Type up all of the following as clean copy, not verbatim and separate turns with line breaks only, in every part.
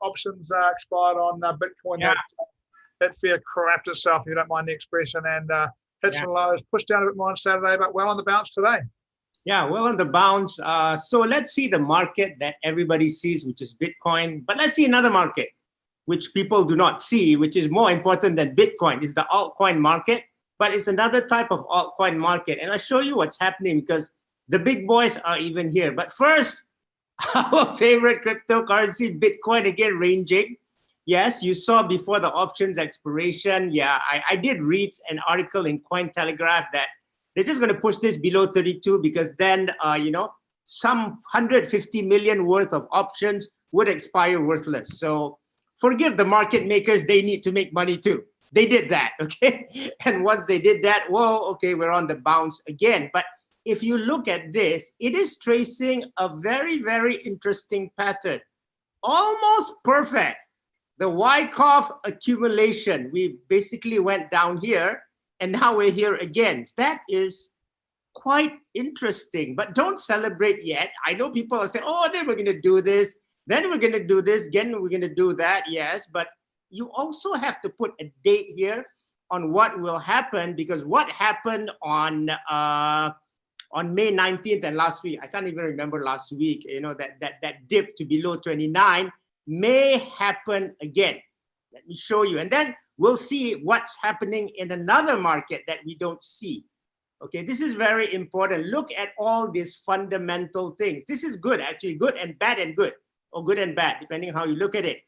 options expired on Bitcoin.
Yeah,
That fear crapped itself, if you don't mind the expression, and hit
yeah,
some lows, pushed down a bit more on Saturday, but well on the bounce today.
yeah. Well, on the bounce. So let's see the market that everybody sees, which is Bitcoin. But let's see another market, which people do not see, which is more important than Bitcoin. Is the altcoin market, but it's another type of altcoin market. And I'll show you what's happening because the big boys are even here. But first, our favorite cryptocurrency, Bitcoin, again ranging. Yes, you saw before the options expiration. Yeah, I did read an article in Cointelegraph that they're just going to push this below 32 because then, some 150 million worth of options would expire worthless. So forgive the market makers. They need to make money too. They did that, okay? And once they did that, whoa, okay, we're on the bounce again. But if you look at this, it is tracing a very, very interesting pattern. Almost perfect. The Wyckoff accumulation. We basically went down here and now we're here again. That is quite interesting, but don't celebrate yet. I know people are saying, oh, then we're going to do this, then we're going to do this, again, we're going to do that. Yes, but you also have to put a date here on what will happen, because what happened on May 19th and last week, I can't even remember last week, that dip to below 29 may happen again. Let me show you. And then we'll see what's happening in another market that we don't see. Okay, this is very important. Look at all these fundamental things. This is good, actually, good and bad and good, or good and bad, depending on how you look at it.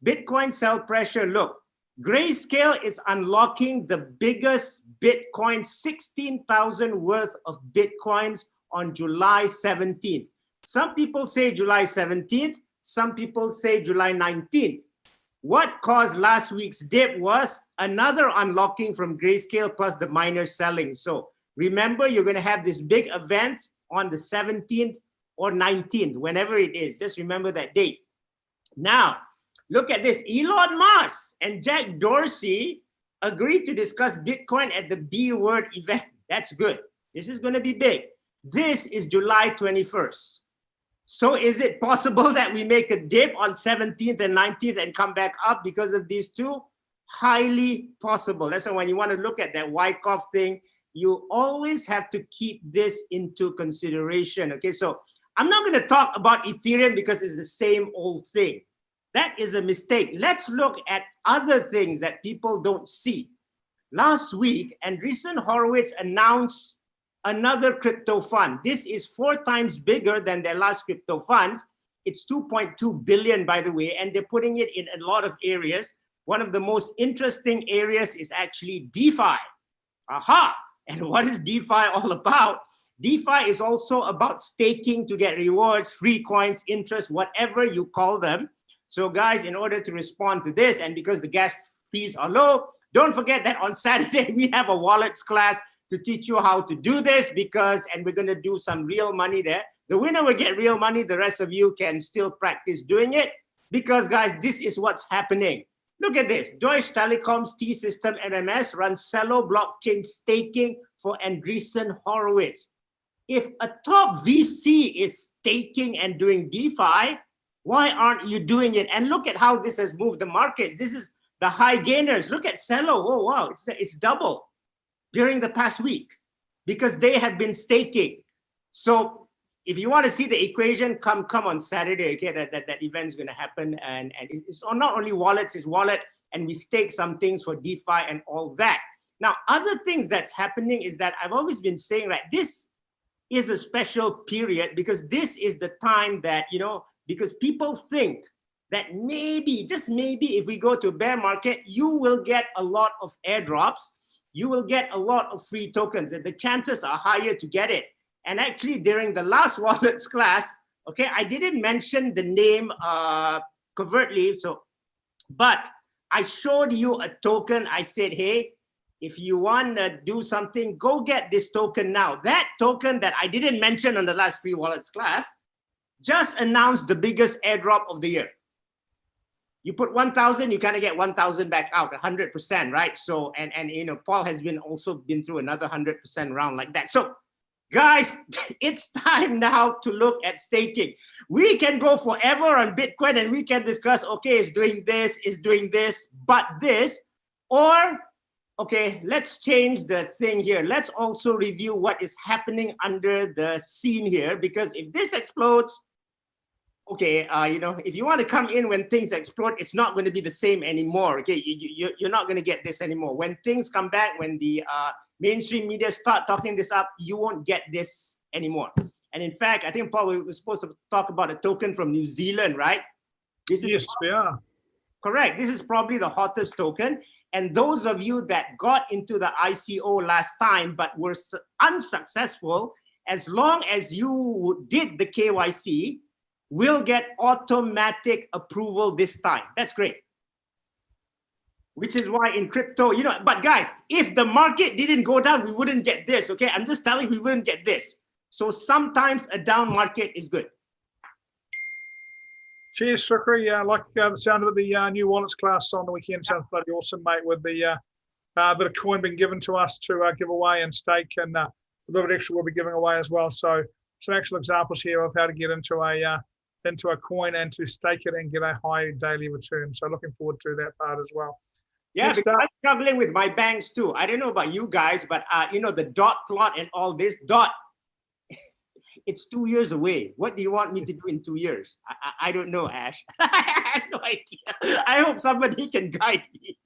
Bitcoin sell pressure, look. Grayscale is unlocking the biggest Bitcoin, 16,000 worth of Bitcoins on July 17th. Some people say July 17th, some people say July 19th. What caused last week's dip was another unlocking from Grayscale plus the miners selling. So remember, you're going to have this big event on the 17th or 19th, whenever it is. Just remember that date. Now, look at this. Elon Musk and Jack Dorsey agreed to discuss Bitcoin at the B Word event. That's good. This is going to be big. This is July 21st. So is it possible that we make a dip on 17th and 19th and come back up because of these two? Highly possible. That's why when you want to look at that Wyckoff thing, you always have to keep this into consideration. Okay, so I'm not going to talk about Ethereum because it's the same old thing. That is a mistake. Let's look at other things that people don't see. Last week, Andreessen Horowitz announced another crypto fund. This is 4 times bigger than their last crypto funds. It's 2.2 billion, by the way, and they're putting it in a lot of areas. One of the most interesting areas is actually DeFi. Aha! And what is DeFi all about? DeFi is also about staking to get rewards, free coins, interest, whatever you call them. So guys, in order to respond to this, and because the gas fees are low, don't forget that on Saturday, we have a wallets class to teach you how to do this and we're going to do some real money there. The winner will get real money. The rest of you can still practice doing it because, guys, this is what's happening. Look at this. Deutsche Telekom's T-System MMS runs Celo blockchain staking for Andreessen Horowitz. If a top VC is staking and doing DeFi, why aren't you doing it? And look at how this has moved the markets. This is the high gainers. Look at Celo. Oh, wow. It's double during the past week because they have been staking. So if you want to see the equation, come on Saturday. Okay, that event is going to happen, and it's not only wallets, it's wallet, and we stake some things for DeFi and all that. Now, other things that's happening is that I've always been saying, right, this is a special period because this is the time that, because people think that maybe, just maybe, if we go to a bear market, you will get a lot of airdrops. You will get a lot of free tokens, and the chances are higher to get it. And actually, during the last wallets class, okay, I didn't mention the name covertly, but I showed you a token. I said, hey, if you want to do something, go get this token now. That token that I didn't mention on the last free wallets class just announced the biggest airdrop of the year. You put 1,000, you kind of get 1,000 back out, 100%, right? So, and Paul has also been through another 100% round like that. So Guys, it's time now to look at staking. We can go forever on Bitcoin and we can discuss, okay, it's doing this, but this, or, okay, let's change the thing here. Let's also review what is happening under the scene here, because if this explodes, okay, if you want to come in when things explode, it's not going to be the same anymore. Okay, you're not going to get this anymore. When things come back, when the mainstream media start talking this up, you won't get this anymore. And in fact, I think Paul, we were supposed to talk about a token from New Zealand, right?
Yes, we are.
Correct. This is probably the hottest token. And those of you that got into the ICO last time but were unsuccessful, as long as you did the KYC, will get automatic approval this time. That's great. Which is why in crypto, but guys, if the market didn't go down, we wouldn't get this, okay? I'm just telling you, we wouldn't get this. So sometimes a down market is good.
Cheers, Shukri. I like the sound of the new wallets class on the weekend. Sounds bloody awesome, mate, with the bit of coin being given to us to give away and stake, and a little bit extra we'll be giving away as well. So some actual examples here of how to get into a coin and to stake it and get a high daily return. So looking forward to that part as well.
Yeah, because I'm struggling with my banks too. I don't know about you guys, but the dot plot and all this it's 2 years away. What do you want me to do in 2 years? I don't know, Ash. I have no idea. I hope somebody can guide me.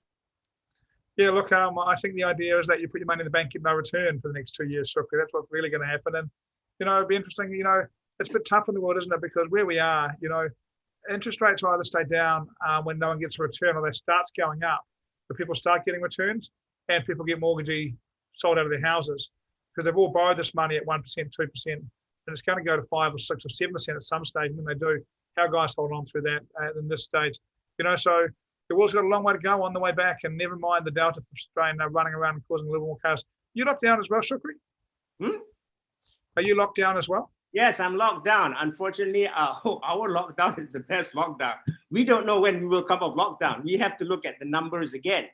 Yeah, look, I think the idea is that you put your money in the bank, get no return for the next 2 years, Shukri. That's what's really going to happen. And, it'd be interesting, it's a bit tough in the world, isn't it? Because where we are, interest rates either stay down when no one gets a return, or they starts going up, but people start getting returns and people get mortgagee sold out of their houses because they've all borrowed this money at 1%, 2%, and it's going to go to 5 or 6 or 7% at some stage. And when they do, how guys hold on through that in this stage, so the world's got a long way to go on the way back, and never mind the Delta strain running around and causing a little more chaos. You locked down as well, Shukri? Are you locked down as well?
Yes, I'm locked down. Unfortunately, our lockdown is the best lockdown. We don't know when we will come off lockdown. We have to look at the numbers again.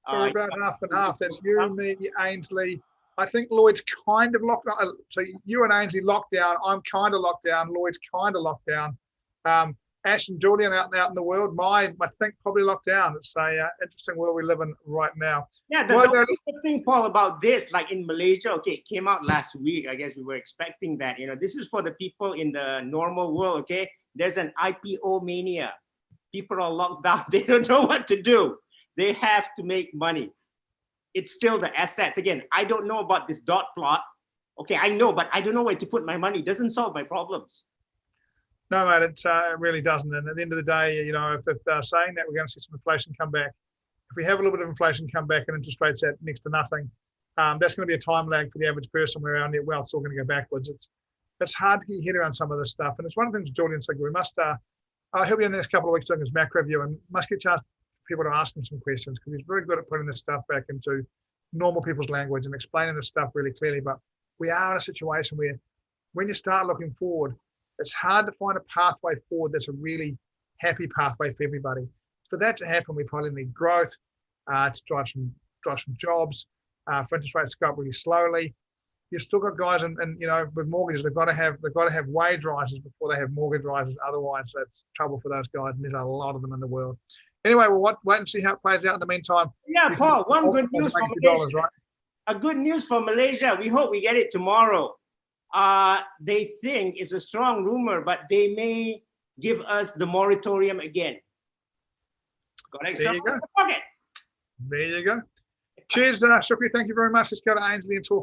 So we're about half and half. That's you, me, Ainslie. I think Lloyd's kind of locked down. So you and Ainslie locked down. I'm kind of locked down. Lloyd's kind of locked down. Ash and Julian out in the world. I think probably locked down. It's a interesting world we live in right now.
Yeah, the good thing, Paul, about this, like in Malaysia, okay, it came out last week. I guess we were expecting that. This is for the people in the normal world, okay? There's an IPO mania. People are locked down. They don't know what to do. They have to make money. It's still the assets. Again, I don't know about this dot plot. Okay, I know, but I don't know where to put my money. It doesn't solve my problems.
No, mate, it really doesn't. And at the end of the day, if they're saying that we're going to see some inflation come back, if we have a little bit of inflation come back and interest rates at next to nothing, that's going to be a time lag for the average person where our net wealth's all going to go backwards. It's hard to get your head around some of this stuff. And it's one of the things Julian said, we must, he'll be in the next couple of weeks doing his macro review, and must get a chance for people to ask him some questions, because he's very good at putting this stuff back into normal people's language and explaining this stuff really clearly. But we are in a situation where when you start looking forward, it's hard to find a pathway forward that's a really happy pathway for everybody. For that to happen, we probably need growth to drive some jobs, for interest rates to go up really slowly. You've still got guys, and with mortgages, they've got to have wage rises before they have mortgage rises. Otherwise, that's trouble for those guys, and there's a lot of them in the world. Anyway, we'll wait and see how it plays out in the meantime.
Yeah, Paul, one good news for Malaysia.
Right?
A good news for Malaysia. We hope we get it tomorrow. They think it's a strong rumor, but they may give us the moratorium again.
There you go. There you go. Cheers, Shukri. Thank you very much. Let's go to Ainslie and talk.